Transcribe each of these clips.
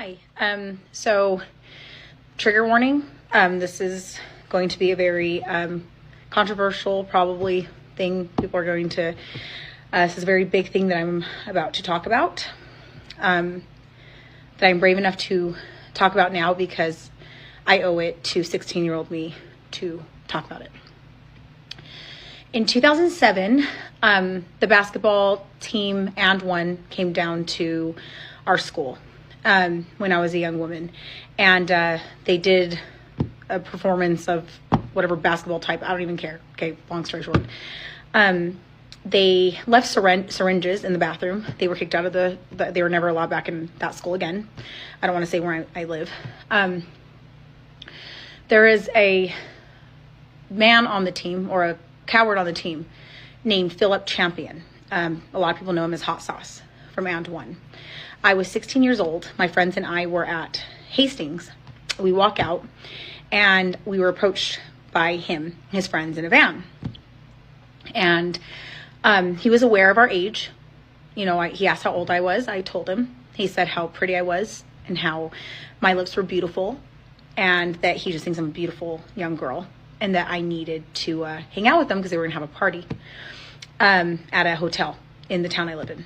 Hi. So trigger warning. This is going to be a very controversial, probably thing. People are going to. This is a very big thing that I'm about to talk about. That I'm brave enough to talk about now because I owe it to 16-year-old me to talk about it. In 2007, the basketball team and one came down to our school when I was a young woman, and they did a performance of whatever basketball type. I don't even care. Okay, long story short. They left syringes in the bathroom. They were kicked out of they were never allowed back in that school again. I don't want to say where I live. There is a man on the team, or a coward on the team, named Philip Champion. A lot of people know him as Hot Sauce from And One. I was 16 years old. My friends and I were at Hastings. We walk out and we were approached by him, his friends, in a van. And he was aware of our age. You know, he asked how old I was. I told him. He said how pretty I was and how my lips were beautiful, and that he just thinks I'm a beautiful young girl, and that I needed to hang out with them because they were going to have a party at a hotel in the town I live in.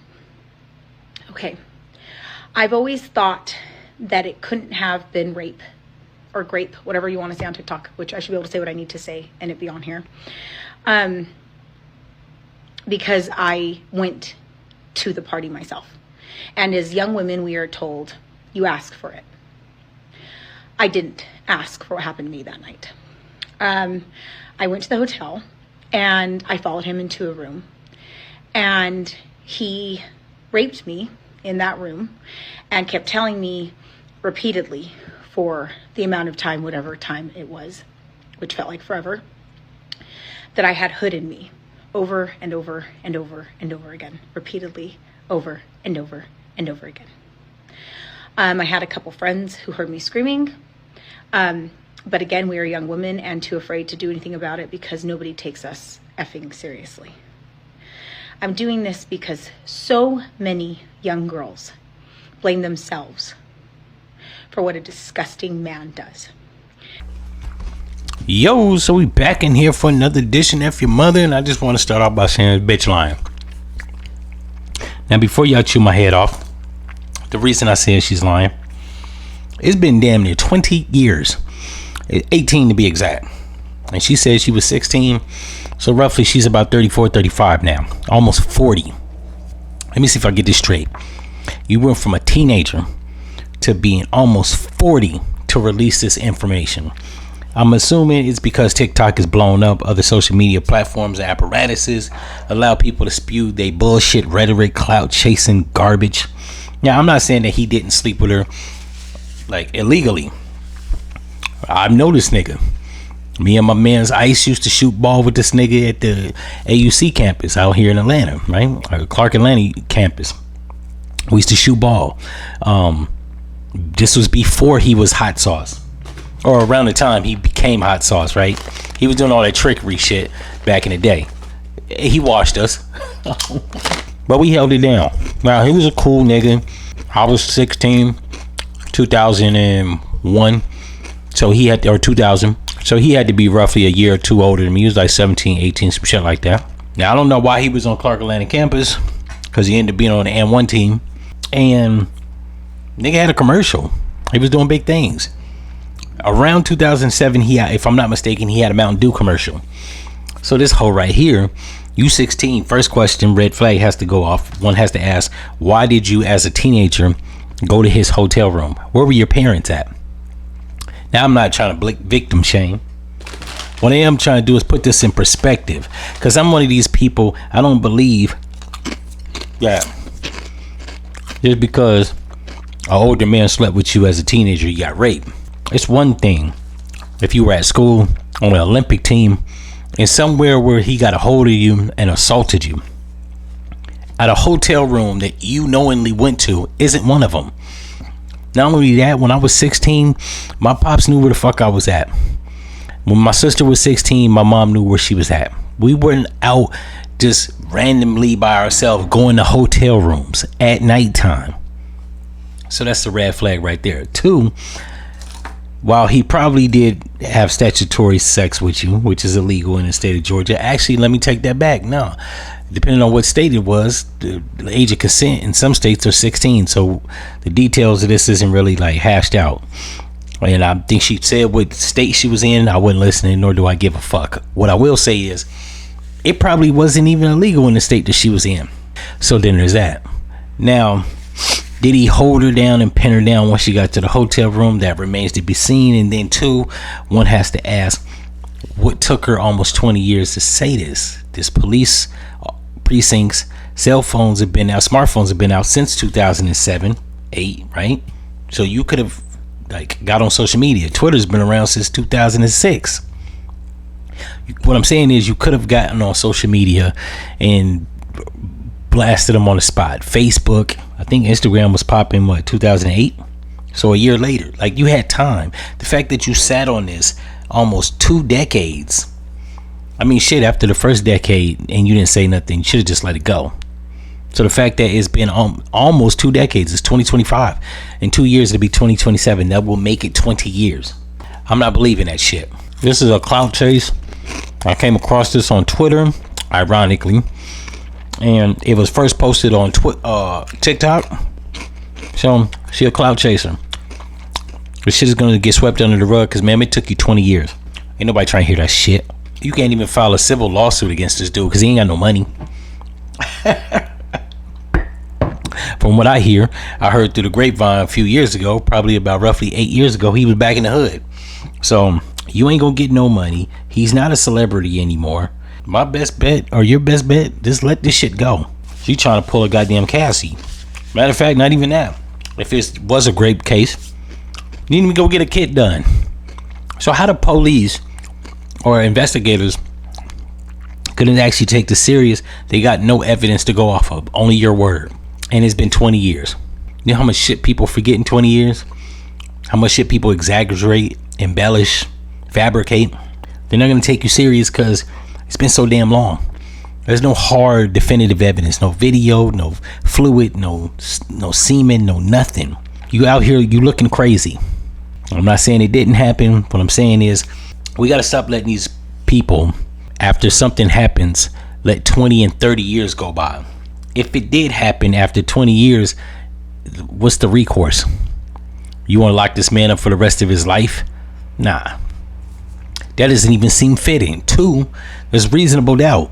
Okay. I've always thought that it couldn't have been rape or grape, whatever you want to say on TikTok, which I should be able to say what I need to say and it be on here. Because I went to the party myself. And as young women, we are told, you ask for it. I didn't ask for what happened to me that night. I went to the hotel and I followed him into a room, and he raped me in that room and kept telling me repeatedly for the amount of time, whatever time it was, which felt like forever, that I had hood in me, over and over and over and over again, repeatedly, over and over and over again. I had a couple friends who heard me screaming, but again, we are young women and too afraid to do anything about it because nobody takes us effing seriously. I'm doing this because so many young girls blame themselves for what a disgusting man does. Yo, so we back in here for another edition of F-ya-Motha, and I just want to start off by saying this bitch lying. Now, before y'all chew my head off, the reason I said she's lying, it's been damn near 20 years, 18 to be exact, and she said she was 16, so roughly she's about 34, 35 now, almost 40. Let me see if I get this straight. You went from a teenager to being almost 40 to release this information. I'm assuming it's because TikTok is blown up. Other social media platforms and apparatuses allow people to spew their bullshit rhetoric, clout chasing garbage. Now, I'm not saying that he didn't sleep with her like illegally. I've known this nigga. Me and my man's Ice used to shoot ball with this nigga at the AUC campus out here in Atlanta, right? Clark Atlanta campus. We used to shoot ball. This was before he was Hot Sauce, or around the time he became Hot Sauce, right? He was doing all that trickery shit back in the day. He washed us, but we held it down. Now, he was a cool nigga. I was 16, 2001, so he had, or 2000, so he had to be roughly a year or two older than me. He was like 17, 18, some shit like that. Now, I don't know why he was on Clark Atlanta campus, because he ended up being on the N1 team, and nigga had a commercial. He was doing big things. Around 2007, he had, if I'm not mistaken, he had a Mountain Dew commercial. So this hoe right here, you 16, first question, red flag has to go off. One has to ask, why did you as a teenager go to his hotel room? Where were your parents at? Now, I'm not trying to victim shame. What I am trying to do is put this in perspective, because I'm one of these people, I don't believe that just because an older man slept with you as a teenager, you got raped. It's one thing if you were at school on an Olympic team and somewhere where he got a hold of you and assaulted you. At a hotel room that you knowingly went to isn't one of them. Not only that, when I was 16, my pops knew where the fuck I was at. When my sister was 16, my mom knew where she was at. We weren't out just randomly by ourselves going to hotel rooms at nighttime. So that's the red flag right there. 2, while he probably did have statutory sex with you, which is illegal in the state of Georgia, actually, let me take that back. No, depending on what state it was, the age of consent in some states are 16. So the details of this isn't really like hashed out. And I think she said what state she was in. I wasn't listening, nor do I give a fuck. What I will say is, it probably wasn't even illegal in the state that she was in. So then there's that. Now, did he hold her down and pin her down once she got to the hotel room? That remains to be seen. And then 2, one has to ask, what took her almost 20 years to say this? This police precincts, cell phones have been out, smartphones have been out since 2007, 8, right? So you could have like got on social media. Twitter's been around since 2006. What I'm saying is, you could have gotten on social media and blasted them on the spot. Facebook, I think Instagram was popping 2008, so a year later. Like, you had time. The fact that you sat on this almost 2 decades, I mean, shit, after the first decade and you didn't say nothing, you should have just let it go. So the fact that it's been almost 2 decades, it's 2025, in 2 years it'll be 2027, that will make it 20 years. I'm not believing that shit. This is a clout chase. I came across this on Twitter, ironically, and it was first posted on TikTok. So she a clout chaser. This shit is gonna get swept under the rug because, man, it took you 20 years. Ain't nobody trying to hear that shit. You can't even file a civil lawsuit against this dude because he ain't got no money. From what I hear, I heard through the grapevine a few years ago, probably about roughly 8 years ago, he was back in the hood. So you ain't gonna get no money. He's not a celebrity anymore. My best bet, or your best bet, just let this shit go. She trying to pull a goddamn Cassie. Matter of fact, not even that. If it was a grape case, you need to go get a kit done. So how the police or investigators couldn't actually take this serious? They got no evidence to go off of, only your word. And it's been 20 years. You know how much shit people forget in 20 years? How much shit people exaggerate, embellish, fabricate? They're not going to take you serious because it's been so damn long. There's no hard definitive evidence, no video, no fluid, no semen, no nothing. You out here, you looking crazy. I'm not saying it didn't happen. What I'm saying is, we got to stop letting these people, after something happens, let 20 and 30 years go by. If it did happen after 20 years, what's the recourse? You want to lock this man up for the rest of his life? Nah. That doesn't even seem fitting. 2, there's reasonable doubt.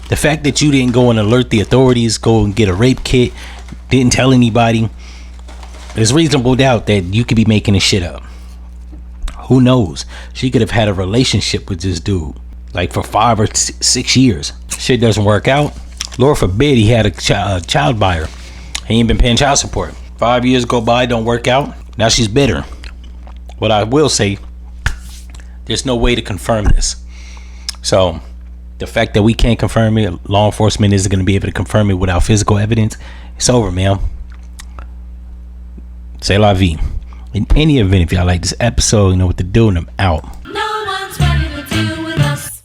The fact that you didn't go and alert the authorities, go and get a rape kit, didn't tell anybody, there's reasonable doubt that you could be making this shit up. Who knows? She could have had a relationship with this dude like for 5 or 6 years. Shit doesn't work out. Lord forbid he had a child buyer. He ain't been paying child support. 5 years go by, don't work out. Now she's bitter. What I will say, there's no way to confirm this. So the fact that we can't confirm it, law enforcement isn't going to be able to confirm it without physical evidence. It's over, man. C'est la vie. In any event, if y'all like this episode, you know what to do, and I'm out.